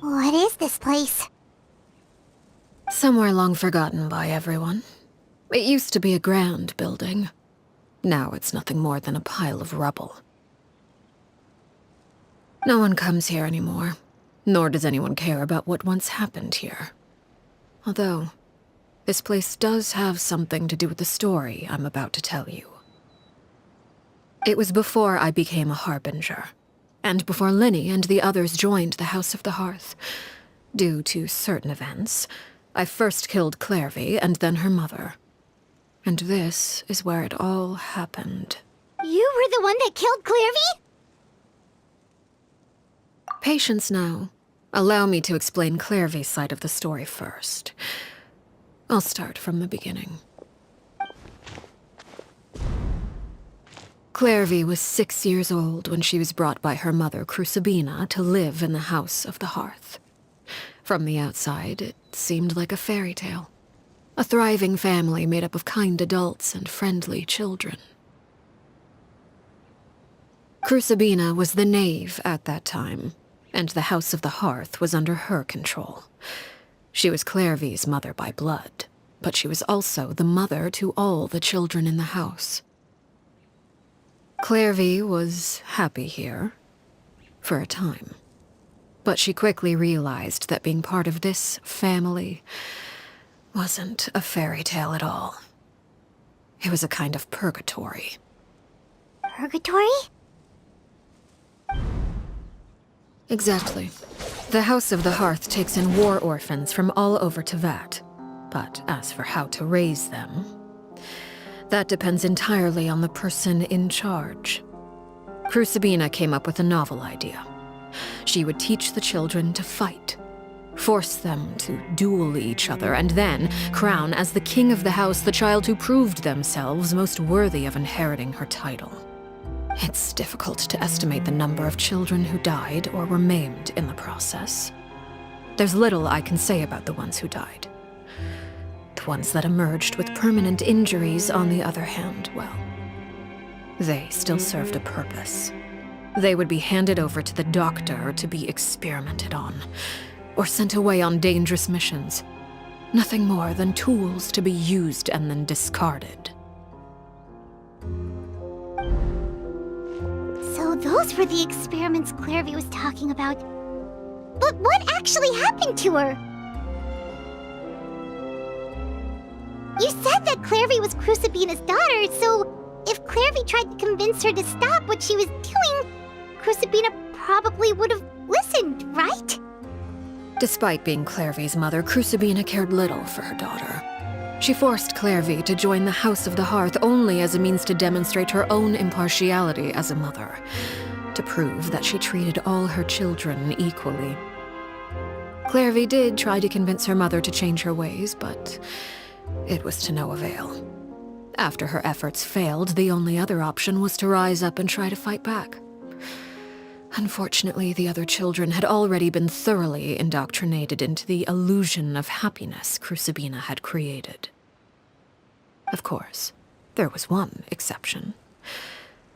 What is this place? Somewhere long forgotten by everyone. It used to be a grand building. Now it's nothing more than a pile of rubble. No one comes here anymore, nor does anyone care about what once happened here. Although, this place does have something to do with the story I'm about to tell you. It was before I became a Harbinger, and before Linny and the others joined the House of the Hearth. Due to certain events, I first killed Clervie and then her mother. And this is where it all happened. You were the one that killed Clervie? Patience now. Allow me to explain Clervie's side of the story first. I'll start from the beginning. Clervie was 6 years old when she was brought by her mother, Crusabena, to live in the House of the Hearth. From the outside, it seemed like a fairy tale. A thriving family made up of kind adults and friendly children. Crusabena was the knave at that time, and the House of the Hearth was under her control. She was Clervie's mother by blood, but she was also the mother to all the children in the house. Clervie was happy here, for a time. But she quickly realized that being part of this family wasn't a fairy tale at all. It was a kind of purgatory. Purgatory? Exactly. The House of the Hearth takes in war orphans from all over Teyvat. But as for how to raise them, that depends entirely on the person in charge. Crusabena came up with a novel idea. She would teach the children to fight, force them to duel each other, and then crown as the king of the house the child who proved themselves most worthy of inheriting her title. It's difficult to estimate the number of children who died or were maimed in the process. There's little I can say about the ones who died. The ones that emerged with permanent injuries, on the other hand, well, they still served a purpose. They would be handed over to the doctor to be experimented on, or sent away on dangerous missions. Nothing more than tools to be used and then discarded. So those were the experiments Clervie was talking about. But what actually happened to her? You said that Clervie was Crusabena's daughter, so if Clervie tried to convince her to stop what she was doing, Crusabena probably would have listened, right? Despite being Clervie's mother, Crusabena cared little for her daughter. She forced Clervie to join the House of the Hearth only as a means to demonstrate her own impartiality as a mother, to prove that she treated all her children equally. Clervie did try to convince her mother to change her ways, but it was to no avail. After her efforts failed, the only other option was to rise up and try to fight back. Unfortunately, the other children had already been thoroughly indoctrinated into the illusion of happiness Crusabena had created. Of course, there was one exception.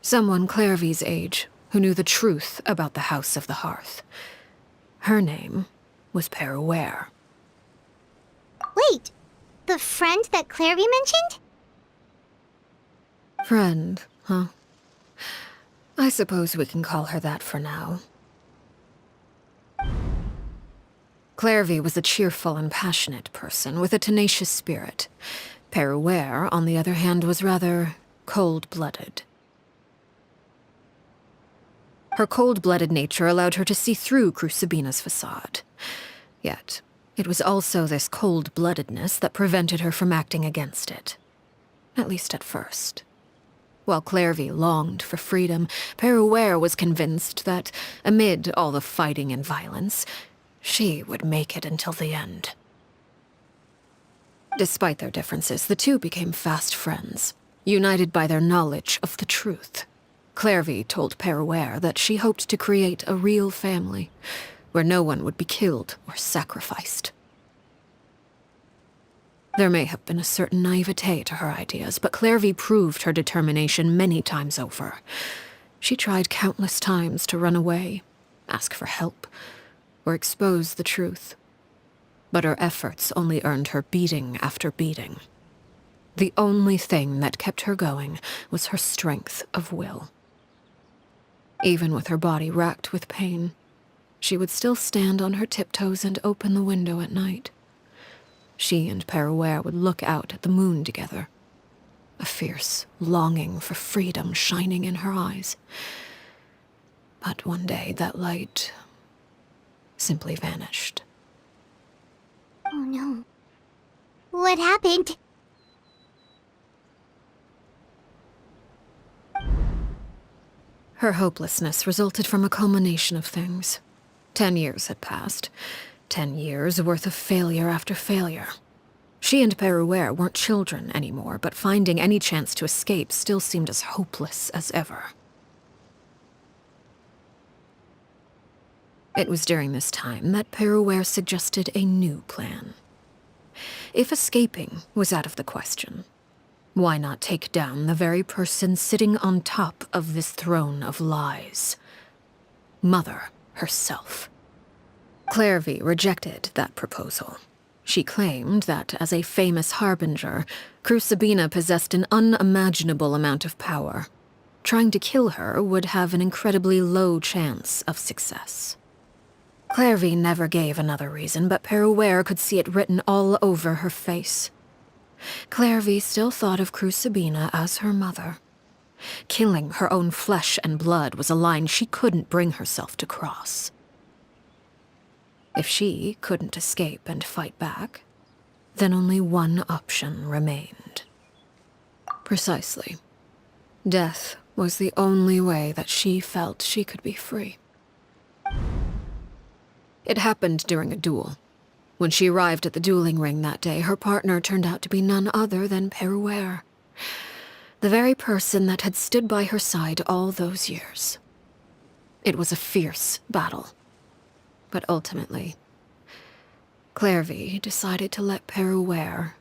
Someone Clervie's age who knew the truth about the House of the Hearth. Her name was Peruere. Wait, the friend that Clervie mentioned? Friend, huh? I suppose we can call her that for now. Clervie was a cheerful and passionate person with a tenacious spirit. Peruere, on the other hand, was rather cold-blooded. Her cold-blooded nature allowed her to see through Crusabena's facade. Yet, it was also this cold-bloodedness that prevented her from acting against it. At least at first. While Clervie longed for freedom, Peruere was convinced that, amid all the fighting and violence, she would make it until the end. Despite their differences, the two became fast friends, united by their knowledge of the truth. Clervie told Peruere that she hoped to create a real family, where no one would be killed or sacrificed. There may have been a certain naivete to her ideas, but Clervie proved her determination many times over. She tried countless times to run away, ask for help, or expose the truth. But her efforts only earned her beating after beating. The only thing that kept her going was her strength of will. Even with her body racked with pain, she would still stand on her tiptoes and open the window at night. She and Perouer would look out at the moon together, a fierce longing for freedom shining in her eyes. But one day that light simply vanished. Oh no. What happened? Her hopelessness resulted from a culmination of things. 10 years had passed. 10 years worth of failure after failure. She and Perouer weren't children anymore, but finding any chance to escape still seemed as hopeless as ever. It was during this time that Perouer suggested a new plan. If escaping was out of the question, why not take down the very person sitting on top of this throne of lies? Mother herself. Clervie rejected that proposal. She claimed that, as a famous harbinger, Crusabena possessed an unimaginable amount of power. Trying to kill her would have an incredibly low chance of success. Clervie never gave another reason, but Perouer could see it written all over her face. Clervie still thought of Crusabena as her mother. Killing her own flesh and blood was a line she couldn't bring herself to cross. If she couldn't escape and fight back, then only one option remained. Precisely. Death was the only way that she felt she could be free. It happened during a duel. When she arrived at the dueling ring that day, her partner turned out to be none other than Perouer, the very person that had stood by her side all those years. It was a fierce battle. But ultimately, Clervie decided to let Perouer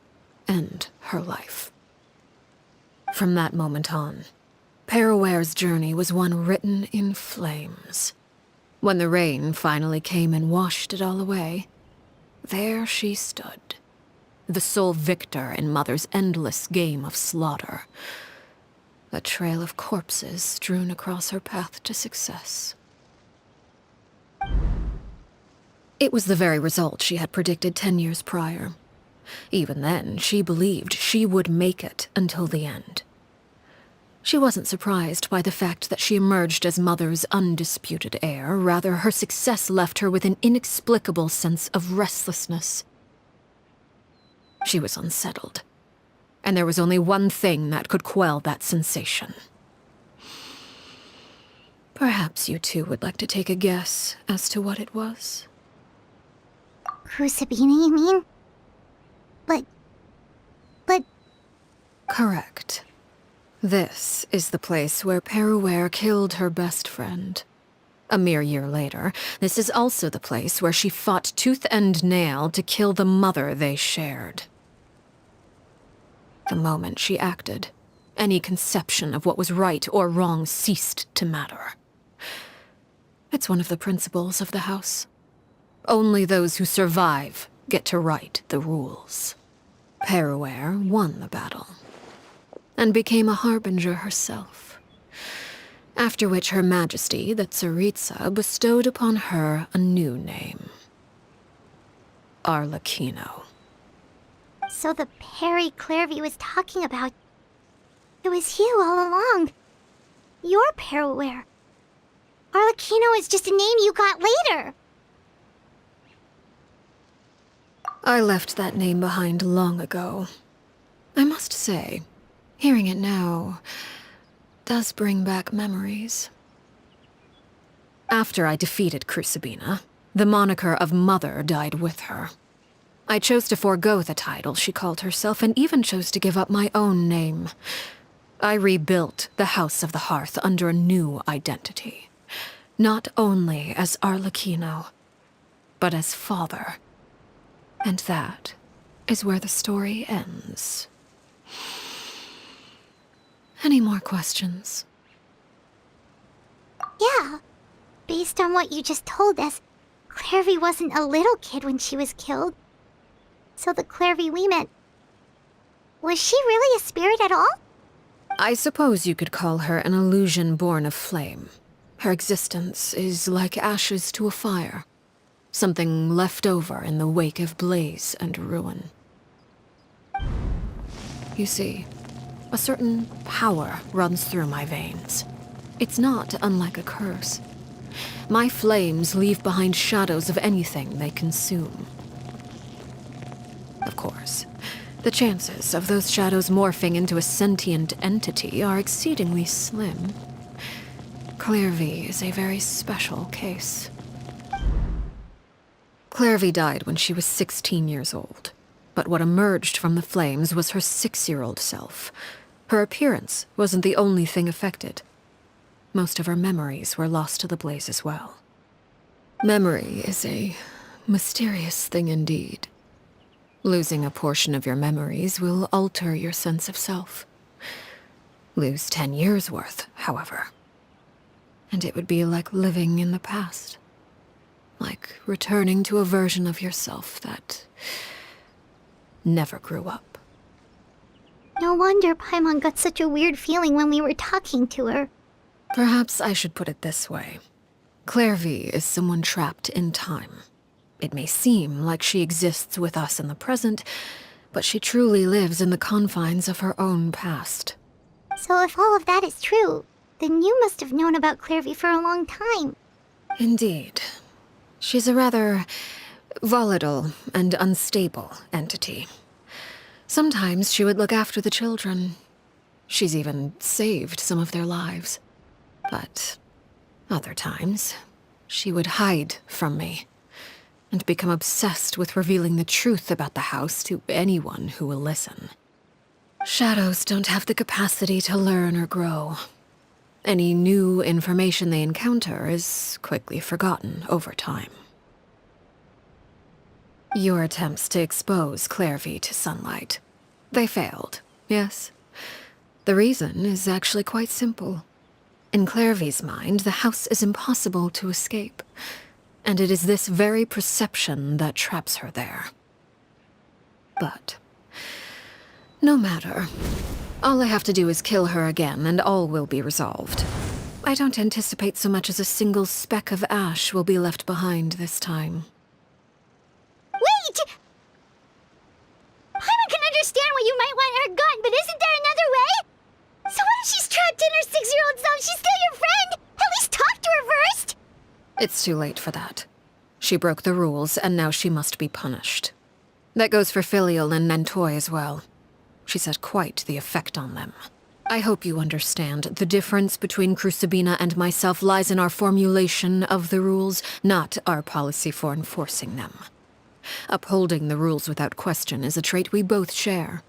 end her life. From that moment on, Perouer's journey was one written in flames. When the rain finally came and washed it all away, there she stood, the sole victor in Mother's endless game of slaughter, a trail of corpses strewn across her path to success. It was the very result she had predicted 10 years prior. Even then, she believed she would make it until the end. She wasn't surprised by the fact that she emerged as Mother's undisputed heir. Rather, her success left her with an inexplicable sense of restlessness. She was unsettled, and there was only one thing that could quell that sensation. Perhaps you two would like to take a guess as to what it was? Crusabena, you mean? But... Correct. This is the place where Perouer killed her best friend. A mere year later, this is also the place where she fought tooth and nail to kill the mother they shared. The moment she acted, any conception of what was right or wrong ceased to matter. It's one of the principles of the house. Only those who survive get to write the rules. Perouer won the battle, and became a harbinger herself. After which Her Majesty, the Tsaritsa, bestowed upon her a new name. Arlecchino. So the Perry Clervie was talking about... It was you all along. You're Perouer. Arlecchino is just a name you got later. I left that name behind long ago. I must say, hearing it now does bring back memories. After I defeated Crusabena, the moniker of Mother died with her. I chose to forego the title she called herself, and even chose to give up my own name. I rebuilt the House of the Hearth under a new identity. Not only as Arlecchino, but as father. And that is where the story ends. Any more questions? Yeah. Based on what you just told us, Clervie wasn't a little kid when she was killed. So the Clervie we met... Was she really a spirit at all? I suppose you could call her an illusion born of flame. Her existence is like ashes to a fire. Something left over in the wake of blaze and ruin. You see, a certain power runs through my veins. It's not unlike a curse. My flames leave behind shadows of anything they consume. Of course, the chances of those shadows morphing into a sentient entity are exceedingly slim. Clervie is a very special case. Clervie died when she was 16 years old, but what emerged from the flames was her 6-year-old self. Her appearance wasn't the only thing affected. Most of her memories were lost to the blaze as well. Memory is a mysterious thing indeed. Losing a portion of your memories will alter your sense of self. Lose 10 years' worth, however, and it would be like living in the past. Like returning to a version of yourself that never grew up. No wonder Paimon got such a weird feeling when we were talking to her. Perhaps I should put it this way. Clervie is someone trapped in time. It may seem like she exists with us in the present, but she truly lives in the confines of her own past. So if all of that is true, then you must have known about Clervie for a long time. Indeed. She's a rather volatile and unstable entity. Sometimes she would look after the children. She's even saved some of their lives. But other times, she would hide from me and become obsessed with revealing the truth about the house to anyone who will listen. Shadows don't have the capacity to learn or grow. Any new information they encounter is quickly forgotten over time. Your attempts to expose Clervie to sunlight. They failed, yes. The reason is actually quite simple. In Clervie's mind, the house is impossible to escape, and it is this very perception that traps her there. But no matter. All I have to do is kill her again, and all will be resolved. I don't anticipate so much as a single speck of ash will be left behind this time. Wait! Paimon can understand why you might want her gone, but isn't there another way? So what if she's trapped in her 6-year-old self? She's still your friend! At least talk to her first! It's too late for that. She broke the rules, and now she must be punished. That goes for Filial and Nantoy as well. She's had quite the effect on them. I hope you understand. The difference between Crucabena and myself lies in our formulation of the rules, not our policy for enforcing them. Upholding the rules without question is a trait we both share,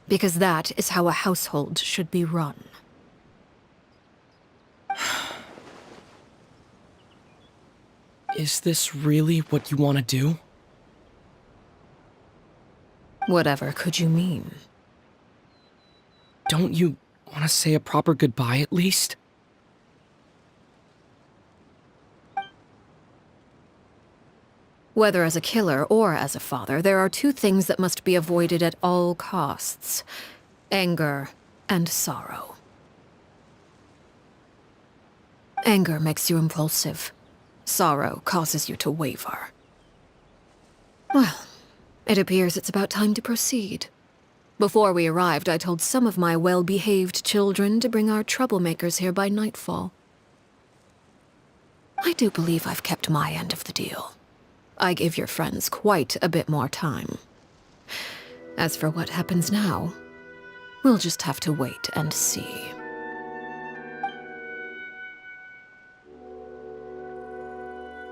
because that is how a household should be run. Is this really what you want to do? Whatever could you mean? Don't you want to say a proper goodbye at least? Whether as a killer or as a father, there are two things that must be avoided at all costs: anger and sorrow. Anger makes you impulsive. Sorrow causes you to waver. Well, it appears it's about time to proceed. Before we arrived, I told some of my well-behaved children to bring our troublemakers here by nightfall. I do believe I've kept my end of the deal. I give your friends quite a bit more time. As for what happens now, we'll just have to wait and see.